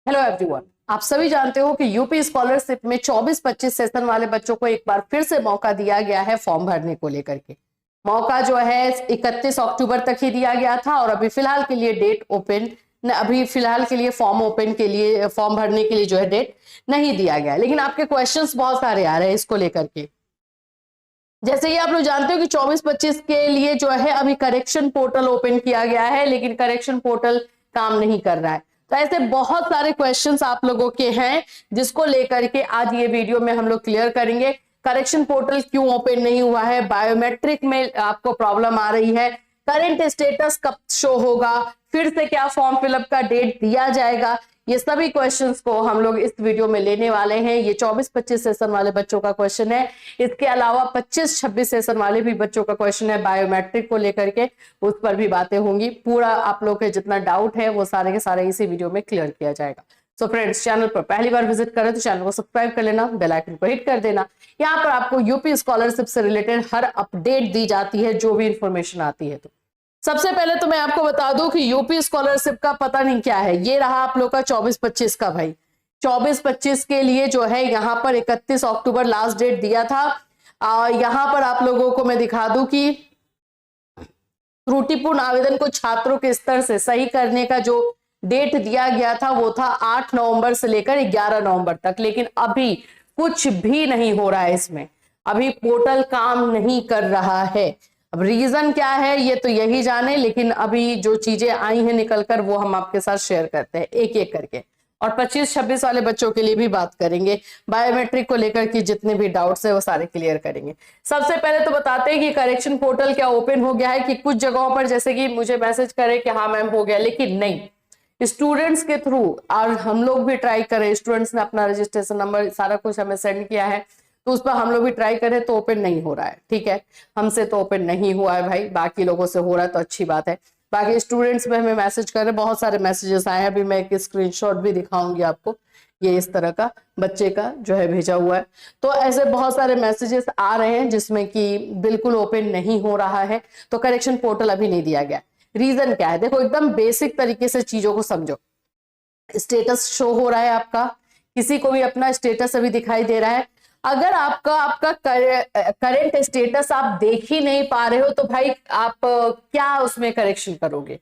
Hello everyone, आप सभी जानते हो कि यूपी स्कॉलरशिप में 24-25 सेशन वाले बच्चों को एक बार फिर से मौका दिया गया है फॉर्म भरने को लेकर के। मौका जो है 31 अक्टूबर तक ही दिया गया था और अभी फिलहाल के लिए डेट ओपन अभी फिलहाल के लिए फॉर्म ओपन के लिए फॉर्म भरने के लिए जो है डेट नहीं दिया गया। लेकिन आपके क्वेश्चंस बहुत सारे आ रहे हैं इसको लेकर के। जैसे कि आप लोग जानते हो कि 24-25 के लिए जो है अभी करेक्शन पोर्टल ओपन किया गया है, लेकिन करेक्शन पोर्टल काम नहीं कर रहा है। तो ऐसे बहुत सारे क्वेश्चंस आप लोगों के हैं जिसको लेकर के आज ये वीडियो में हम लोग क्लियर करेंगे। करेक्शन पोर्टल क्यों ओपन नहीं हुआ है, बायोमेट्रिक में आपको प्रॉब्लम आ रही है, करंट स्टेटस कब शो होगा, फिर से क्या फॉर्म फिलअप का डेट दिया जाएगा, ये सभी क्वेश्चंस को हम लोग इस वीडियो में लेने वाले हैं। ये 24-25 सेशन वाले बच्चों का क्वेश्चन है। इसके अलावा 25-26 सेशन वाले भी बच्चों का क्वेश्चन है बायोमेट्रिक को लेकर के, उस पर भी बातें होंगी। पूरा आप लोग के जितना डाउट है वो सारे के सारे इसी वीडियो में क्लियर किया जाएगा। सो फ्रेंड्स, चैनल पर पहली बार विजिट करें तो चैनल को सब्सक्राइब कर लेना, बेल आइकन को हिट कर देना। यहाँ पर आपको यूपी स्कॉलरशिप से रिलेटेड हर अपडेट दी जाती है, जो भी इंफॉर्मेशन आती है। तो सबसे पहले तो मैं आपको बता दूं कि यूपी स्कॉलरशिप का पता नहीं क्या है। ये रहा आप लोग का 24-25 का भाई। 24-25 के लिए जो है यहाँ पर 31 अक्टूबर लास्ट डेट दिया था। यहाँ पर आप लोगों को मैं दिखा दूं कि त्रुटिपूर्ण आवेदन को छात्रों के स्तर से सही करने का जो डेट दिया गया था वो था 8 नवंबर से लेकर 11 नवंबर तक। लेकिन अभी कुछ भी नहीं हो रहा है इसमें, अभी पोर्टल काम नहीं कर रहा है। अब रीजन क्या है ये तो यही जाने, लेकिन अभी जो चीजें आई हैं निकलकर वो हम आपके साथ शेयर करते हैं एक एक करके। और 25-26 वाले बच्चों के लिए भी बात करेंगे, बायोमेट्रिक को लेकर के जितने भी डाउट्स है वो सारे क्लियर करेंगे। सबसे पहले तो बताते हैं कि करेक्शन पोर्टल क्या ओपन हो गया है। कि कुछ जगहों पर जैसे कि मुझे मैसेज करे कि हाँ मैम हो गया, लेकिन नहीं, स्टूडेंट्स के थ्रू, और हम लोग भी ट्राई करें, स्टूडेंट्स ने अपना रजिस्ट्रेशन नंबर सारा कुछ हमें सेंड किया है, तो उस पर हम लोग भी ट्राई करें तो ओपन नहीं हो रहा है। ठीक है, हमसे तो ओपन नहीं हुआ है भाई, बाकी लोगों से हो रहा है तो अच्छी बात है। बाकी स्टूडेंट्स में हमें मैसेज कर रहे हैं, बहुत सारे मैसेजेस आए हैं। अभी मैं एक स्क्रीनशॉट भी दिखाऊंगी आपको, ये इस तरह का बच्चे का जो है भेजा हुआ है। तो ऐसे बहुत सारे मैसेजेस आ रहे हैं जिसमें कि बिल्कुल ओपन नहीं हो रहा है। तो करेक्शन पोर्टल अभी नहीं दिया गया। रीजन क्या है, देखो एकदम बेसिक तरीके से चीजों को समझो। स्टेटस शो हो रहा है आपका, किसी को भी अपना स्टेटस अभी दिखाई दे रहा है। अगर आपका करंट स्टेटस आप देख ही नहीं पा रहे हो तो भाई आप क्या उसमें करेक्शन करोगे,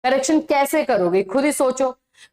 करेक्शन कैसे करोगे, खुद ही सोचो।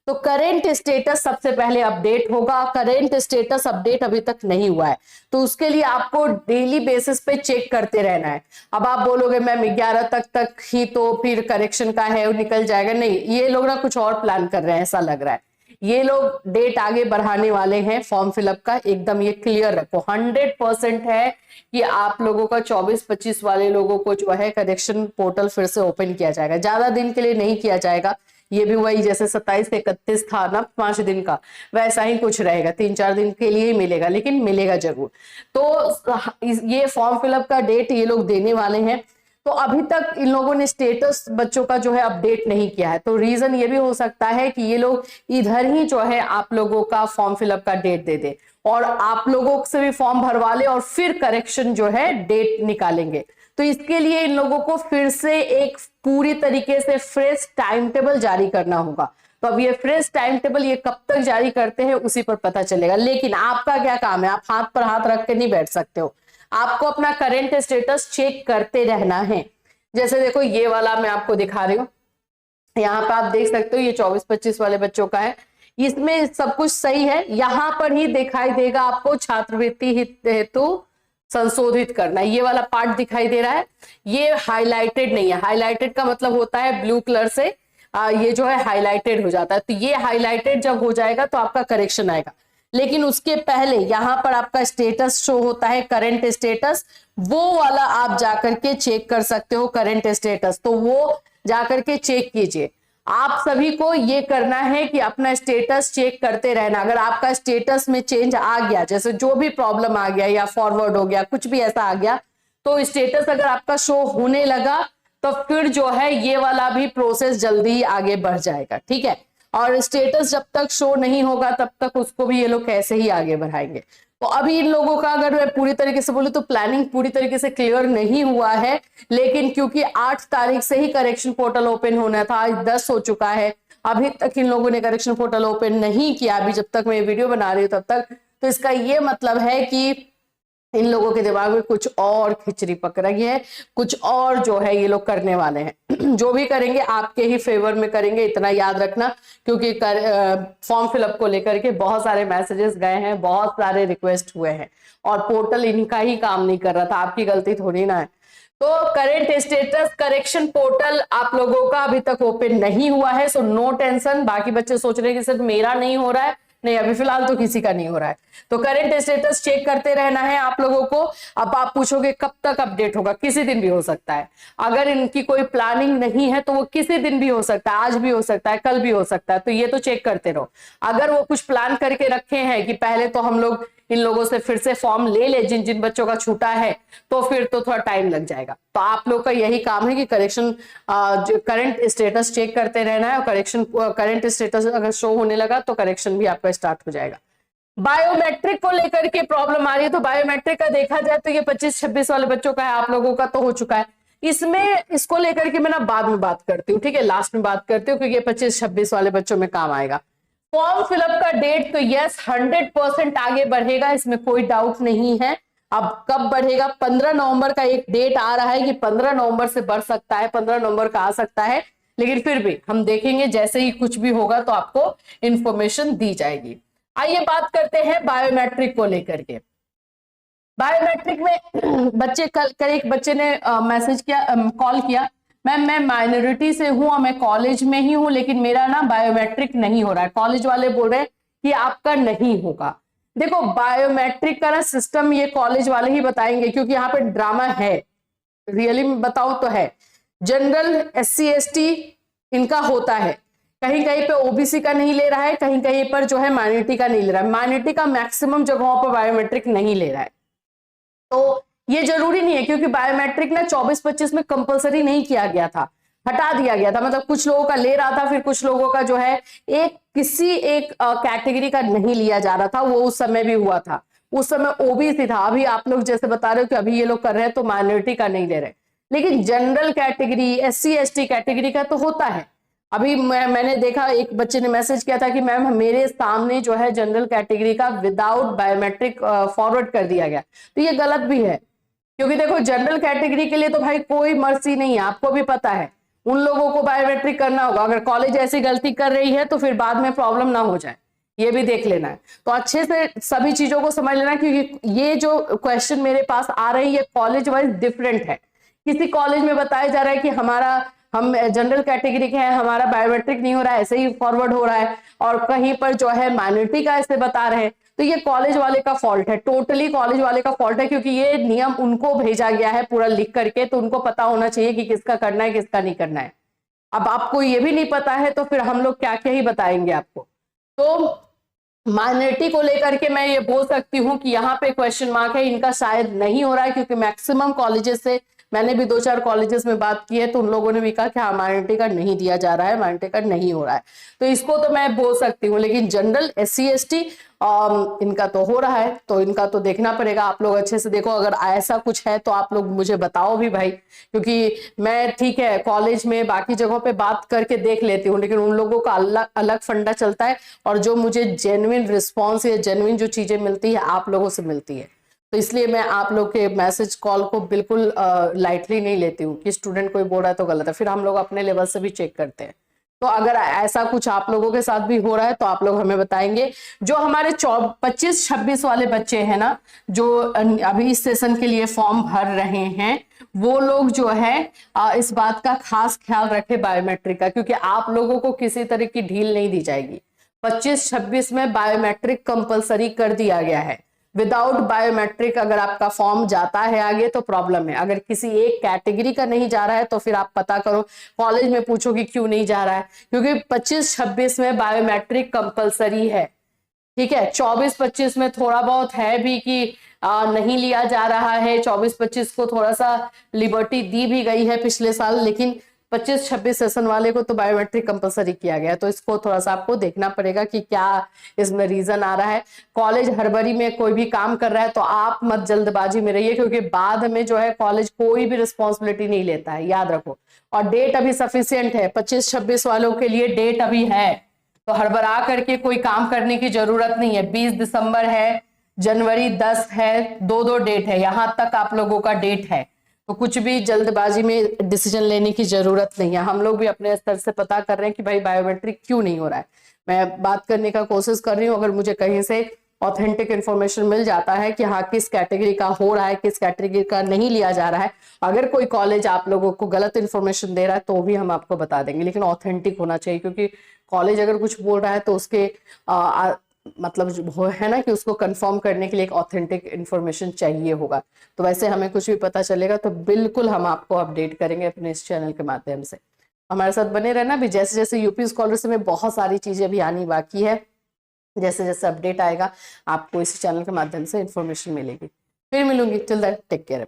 तो करंट स्टेटस सबसे पहले अपडेट होगा। करंट स्टेटस अपडेट अभी तक नहीं हुआ है, तो उसके लिए आपको डेली बेसिस पे चेक करते रहना है। अब आप बोलोगे मैम 11 तक ही तो फिर करेक्शन का है निकल जाएगा, नहीं, ये लोग ना कुछ और प्लान कर रहे हैं ऐसा लग रहा है। ये लोग डेट आगे बढ़ाने वाले हैं फॉर्म फिलअप का, एकदम ये क्लियर रखो। 100% है कि आप लोगों का 24-25 वाले लोगों को जो है करेक्शन पोर्टल फिर से ओपन किया जाएगा। ज्यादा दिन के लिए नहीं किया जाएगा, ये भी वही जैसे 27 से 31 था ना 5 दिन का, वैसा ही कुछ रहेगा, 3-4 दिन के लिए ही मिलेगा, लेकिन मिलेगा जरूर। तो ये फॉर्म फिलअप का डेट ये लोग देने वाले हैं। तो अभी तक इन लोगों ने स्टेटस बच्चों का जो है अपडेट नहीं किया है, तो रीजन ये भी हो सकता है कि ये लोग इधर ही जो है आप लोगों का फॉर्म फिलअप का डेट दे दे और आप लोगों से भी फॉर्म भरवा ले और फिर करेक्शन जो है डेट निकालेंगे। तो इसके लिए इन लोगों को फिर से एक पूरी तरीके से फ्रेश टाइम टेबल जारी करना होगा। तो अब ये फ्रेश टाइम टेबल ये कब तक जारी करते हैं उसी पर पता चलेगा। लेकिन आपका क्या काम है, आप हाथ पर हाथ रख के नहीं बैठ सकते हो, आपको अपना करंट स्टेटस चेक करते रहना है। जैसे देखो ये वाला मैं आपको दिखा रही हूँ, यहाँ पे आप देख सकते हो ये 24-25 वाले बच्चों का है, इसमें सब कुछ सही है। यहाँ पर ही दिखाई देगा आपको छात्रवृत्ति हेतु संशोधित करना, ये वाला पार्ट दिखाई दे रहा है, ये हाईलाइटेड नहीं है। हाईलाइटेड का मतलब होता है ब्लू कलर से ये जो है हाईलाइटेड हो जाता है। तो ये हाईलाइटेड जब हो जाएगा तो आपका करेक्शन आएगा। लेकिन उसके पहले यहाँ पर आपका स्टेटस शो होता है, करंट स्टेटस, वो वाला आप जाकर के चेक कर सकते हो करंट स्टेटस। तो वो जाकर के चेक कीजिए। आप सभी को ये करना है कि अपना स्टेटस चेक करते रहना। अगर आपका स्टेटस में चेंज आ गया, जैसे जो भी प्रॉब्लम आ गया या फॉरवर्ड हो गया, कुछ भी ऐसा आ गया, तो स्टेटस अगर आपका शो होने लगा तो फिर जो है ये वाला भी प्रोसेस जल्दी ही आगे बढ़ जाएगा। ठीक है, और स्टेटस जब तक शो नहीं होगा तब तक उसको भी ये लोग कैसे ही आगे बढ़ाएंगे। तो अभी इन लोगों का अगर मैं पूरी तरीके से बोलूं तो प्लानिंग पूरी तरीके से क्लियर नहीं हुआ है। लेकिन क्योंकि 8 तारीख से ही करेक्शन पोर्टल ओपन होना था, आज 10 हो चुका है, अभी तक इन लोगों ने करेक्शन पोर्टल ओपन नहीं किया, अभी जब तक मैं वीडियो बना रही हूँ तब तक, तो इसका ये मतलब है कि इन लोगों के दिमाग में कुछ और खिचड़ी पक रही है, कुछ और जो है ये लोग करने वाले हैं। जो भी करेंगे आपके ही फेवर में करेंगे, इतना याद रखना, क्योंकि फॉर्म फिलअप को लेकर के बहुत सारे मैसेजेस गए हैं, बहुत सारे रिक्वेस्ट हुए हैं और पोर्टल इनका ही काम नहीं कर रहा था, आपकी गलती थोड़ी ना है। तो करेंट स्टेटस करेक्शन पोर्टल आप लोगों का अभी तक ओपन नहीं हुआ है, सो नो टेंशन। बाकी बच्चे सोच रहे हैं कि सिर्फ मेरा नहीं हो रहा है, नहीं अभी फिलहाल तो किसी का नहीं हो रहा है। तो करंट स्टेटस चेक करते रहना है आप लोगों को। अब आप पूछोगे कब तक अपडेट होगा, किसी दिन भी हो सकता है। अगर इनकी कोई प्लानिंग नहीं है तो वो किसी दिन भी हो सकता है, आज भी हो सकता है, कल भी हो सकता है, तो ये तो चेक करते रहो। अगर वो कुछ प्लान करके रखे हैं कि पहले तो हम लोग इन लोगों से फिर से फॉर्म ले ले जिन जिन बच्चों का छूटा है, तो फिर तो थोड़ा टाइम लग जाएगा। तो आप लोग का यही काम है कि करेक्शन करंट स्टेटस चेक करते रहना है, और करंट स्टेटस अगर शो होने लगा तो करेक्शन भी आपका स्टार्ट हो जाएगा। बायोमेट्रिक को लेकर के प्रॉब्लम आ रही है, तो बायोमेट्रिक का देखा जाए तो ये 25-26 वाले बच्चों का है, आप लोगों का तो हो चुका है। इसमें इसको लेकर के मैं ना बाद में बात करती हूँ, ठीक है, लास्ट में बात करती हूँ, क्योंकि ये 25-26 वाले बच्चों में काम आएगा। फॉर्म फिलअप का डेट तो यस 100% आगे बढ़ेगा, इसमें कोई डाउट नहीं है। अब कब बढ़ेगा, 15 नवंबर का एक डेट आ रहा है कि 15 नवंबर से बढ़ सकता है, 15 नवंबर का आ सकता है, लेकिन फिर भी हम देखेंगे, जैसे ही कुछ भी होगा तो आपको इंफॉर्मेशन दी जाएगी। आइए बात करते हैं बायोमेट्रिक को लेकर के। बायोमेट्रिक में बच्चे कल एक बच्चे ने मैसेज किया, कॉल किया, मैम मैं माइनॉरिटी से हूं और मैं कॉलेज में ही हूं, लेकिन मेरा ना बायोमेट्रिक नहीं हो रहा है। कॉलेज वाले बोल रहे हैं कि आपका नहीं होगा। देखो बायोमेट्रिक का ना सिस्टम ये कॉलेज वाले ही बताएंगे, क्योंकि यहाँ पे ड्रामा है, रियली बताऊं तो है। जनरल SC ST इनका होता है, कहीं कहीं पे OBC का नहीं ले रहा है, कहीं कहीं पर जो है माइनॉरिटी का नहीं ले रहा है। माइनॉरिटी का मैक्सिमम जगहों पर बायोमेट्रिक नहीं ले रहा है, तो ये जरूरी नहीं है, क्योंकि बायोमेट्रिक ना 24-25 में कंपलसरी नहीं किया गया था, हटा दिया गया था। मतलब कुछ लोगों का ले रहा था, फिर कुछ लोगों का जो है किसी एक कैटेगरी का नहीं लिया जा रहा था, वो उस समय भी हुआ था, उस समय OBC था। अभी आप लोग जैसे बता रहे हो कि अभी ये लोग कर रहे हैं तो माइनॉरिटी का नहीं ले रहे, लेकिन general category SC ST category का तो होता है। अभी मैंने देखा एक बच्चे ने मैसेज किया था कि मैम मेरे सामने जो है जनरल कैटेगरी का विदाउट बायोमेट्रिक फॉरवर्ड कर दिया गया, तो ये गलत भी है, क्योंकि देखो जनरल कैटेगरी के लिए तो भाई कोई मर्जी नहीं है, आपको भी पता है, उन लोगों को बायोमेट्रिक करना होगा। अगर कॉलेज ऐसी गलती कर रही है तो फिर बाद में प्रॉब्लम ना हो जाए, ये भी देख लेना है। तो अच्छे से सभी चीजों को समझ लेना, क्योंकि ये जो क्वेश्चन मेरे पास आ रही है कॉलेज वाइज डिफरेंट है। किसी कॉलेज में बताया जा रहा है कि हम जनरल कैटेगरी के हैं, हमारा बायोमेट्रिक नहीं हो रहा है, ऐसे ही फॉरवर्ड हो रहा है, और कहीं पर जो है माइनॉरिटी का ऐसे बता रहे हैं, तो ये कॉलेज वाले का फॉल्ट है, टोटली कॉलेज वाले का फॉल्ट है, क्योंकि ये नियम उनको भेजा गया है पूरा लिख करके, तो उनको पता होना चाहिए कि किसका करना है किसका नहीं करना है। अब आपको ये भी नहीं पता है तो फिर हम लोग क्या क्या ही बताएंगे आपको। तो माइनॉरिटी को लेकर के मैं ये बोल सकती हूँ कि यहाँ पे क्वेश्चन मार्क है, इनका शायद नहीं हो रहा है, क्योंकि मैक्सिमम कॉलेजेस से मैंने भी 2-4 कॉलेजेस में बात की है, तो उन लोगों ने भी कहा कि हाँ माइनॉरिटी का नहीं दिया जा रहा है, माइनॉरिटी का नहीं हो रहा है, तो इसको तो मैं बोल सकती हूँ। लेकिन जनरल SC ST इनका तो हो रहा है, तो इनका तो देखना पड़ेगा। आप लोग अच्छे से देखो, अगर ऐसा कुछ है तो आप लोग मुझे बताओ भी भाई, क्योंकि मैं ठीक है कॉलेज में बाकी जगहों पे बात करके देख लेती हूँ, लेकिन उन लोगों का अलग अलग फंडा चलता है, और जो मुझे जेन्युइन रिस्पॉन्स या जेन्युइन जो चीजें मिलती है आप लोगों से मिलती है, तो इसलिए मैं आप लोग के मैसेज कॉल को बिल्कुल लाइटली नहीं लेती हूँ कि स्टूडेंट कोई बोल रहा है तो गलत है, फिर हम लोग अपने लेवल से भी चेक करते हैं। तो अगर ऐसा कुछ आप लोगों के साथ भी हो रहा है तो आप लोग हमें बताएंगे। जो हमारे 25-26 वाले बच्चे हैं ना, जो अभी इस सेशन के लिए फॉर्म भर रहे हैं, वो लोग जो है इस बात का खास ख्याल रखें बायोमेट्रिक का, क्योंकि आप लोगों को किसी तरह की ढील नहीं दी जाएगी। 25-26 में बायोमेट्रिक कंपलसरी कर दिया गया है। विदाउट बायोमेट्रिक अगर आपका फॉर्म जाता है आगे तो प्रॉब्लम है। अगर किसी एक कैटेगरी का नहीं जा रहा है तो फिर आप पता करो, कॉलेज में पूछो कि क्यों नहीं जा रहा है, क्योंकि 25-26 में बायोमेट्रिक कंपलसरी है, ठीक है। 24-25 में थोड़ा बहुत है भी कि नहीं लिया जा रहा है, 24-25 को थोड़ा सा लिबर्टी दी भी गई है पिछले साल, लेकिन 25-26 सेशन वाले को तो बायोमेट्रिक कंपलसरी किया गया है, तो इसको थोड़ा सा आपको देखना पड़ेगा कि क्या इसमें रीजन आ रहा है। कॉलेज हड़बड़ी में कोई भी काम कर रहा है तो आप मत जल्दबाजी में रहिए, क्योंकि बाद में जो है कॉलेज कोई भी रिस्पॉन्सिबिलिटी नहीं लेता है, याद रखो। और डेट अभी सफिशियंट है, 25-26 वालों के लिए डेट अभी है, तो हड़बड़ा करके कोई काम करने की जरूरत नहीं है। 20 दिसंबर है, जनवरी 10 है, 2 डेट है, यहां तक आप लोगों का डेट है, तो कुछ भी जल्दबाजी में डिसीजन लेने की जरूरत नहीं है। हम लोग भी अपने स्तर से पता कर रहे हैं कि भाई बायोमेट्रिक क्यों नहीं हो रहा है। मैं बात करने का कोशिश कर रही हूँ, अगर मुझे कहीं से ऑथेंटिक इन्फॉर्मेशन मिल जाता है कि हाँ किस कैटेगरी का हो रहा है, किस कैटेगरी का नहीं लिया जा रहा है, अगर कोई कॉलेज आप लोगों को गलत इन्फॉर्मेशन दे रहा है तो भी हम आपको बता देंगे, लेकिन ऑथेंटिक होना चाहिए। क्योंकि कॉलेज अगर कुछ बोल रहा है तो उसके मतलब जो है ना कि उसको कंफर्म करने के लिए एक ऑथेंटिक इन्फॉर्मेशन चाहिए होगा। तो वैसे हमें कुछ भी पता चलेगा तो बिल्कुल हम आपको अपडेट करेंगे अपने इस चैनल के माध्यम से। हमारे साथ बने रहना भी, जैसे जैसे यूपी स्कॉलरशिप में बहुत सारी चीजें अभी आनी बाकी है, जैसे जैसे अपडेट आएगा आपको इस चैनल के माध्यम से इन्फॉर्मेशन मिलेगी। फिर मिलूंगी, टिल दैट टेक केयर।